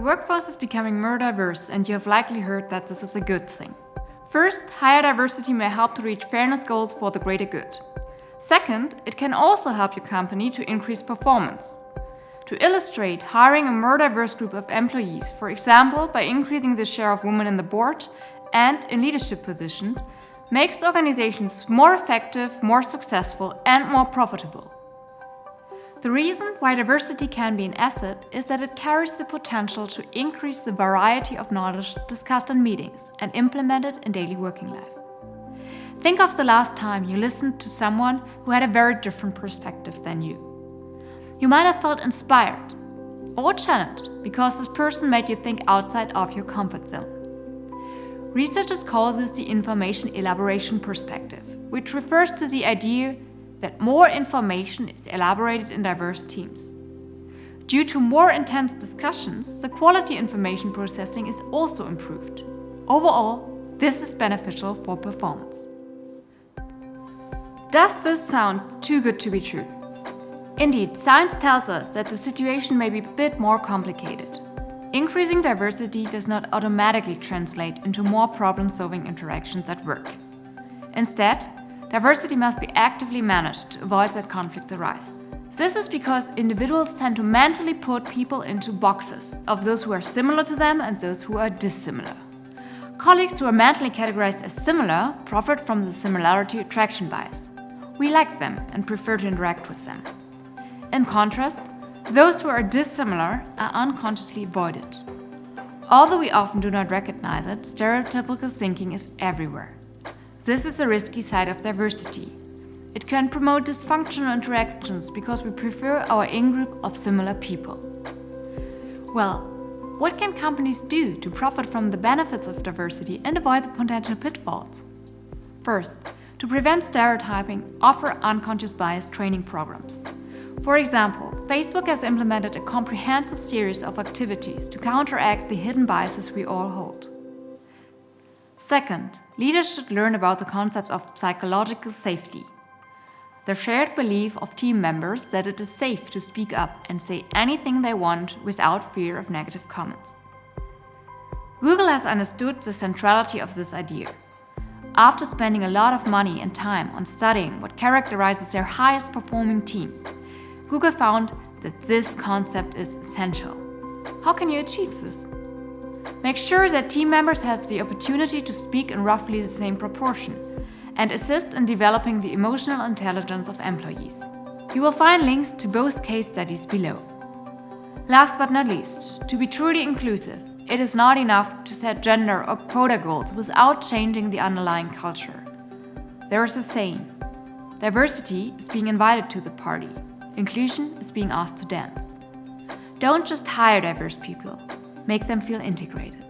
workforce is becoming more diverse, and you have likely heard that this is a good thing. First, higher diversity may help to reach fairness goals for the greater good. Second, it can also help your company to increase performance. To illustrate, hiring a more diverse group of employees, for example by increasing the share of women in the board and in leadership positions, makes organizations more effective, more successful, and more profitable. The reason why diversity can be an asset is that it carries the potential to increase the variety of knowledge discussed in meetings and implemented in daily working life. Think of the last time you listened to someone who had a very different perspective than you. You might have felt inspired or challenged because this person made you think outside of your comfort zone. Researchers call this the information elaboration perspective, which refers to the idea that more information is elaborated in diverse teams. Due to more intense discussions, the quality information processing is also improved. Overall, this is beneficial for performance. Does this sound too good to be true? Indeed, science tells us that the situation may be a bit more complicated. Increasing diversity does not automatically translate into more problem-solving interactions at work. Instead, diversity must be actively managed to avoid that conflicts arise. This is because individuals tend to mentally put people into boxes of those who are similar to them and those who are dissimilar. Colleagues who are mentally categorized as similar profit from the similarity attraction bias. We like them and prefer to interact with them. In contrast, those who are dissimilar are unconsciously avoided. Although we often do not recognize it, stereotypical thinking is everywhere. This is a risky side of diversity. It can promote dysfunctional interactions because we prefer our in-group of similar people. Well, what can companies do to profit from the benefits of diversity and avoid the potential pitfalls? First, to prevent stereotyping, offer unconscious bias training programs. For example, Facebook has implemented a comprehensive series of activities to counteract the hidden biases we all hold. Second, leaders should learn about the concepts of psychological safety, the shared belief of team members that it is safe to speak up and say anything they want without fear of negative comments. Google has understood the centrality of this idea. After spending a lot of money and time on studying what characterizes their highest performing teams, Google found that this concept is essential. How can you achieve this? Make sure that team members have the opportunity to speak in roughly the same proportion and assist in developing the emotional intelligence of employees. You will find links to both case studies below. Last but not least, to be truly inclusive, it is not enough to set gender or quota goals without changing the underlying culture. There is a saying, diversity is being invited to the party. Inclusion is being asked to dance. Don't just hire diverse people, make them feel integrated.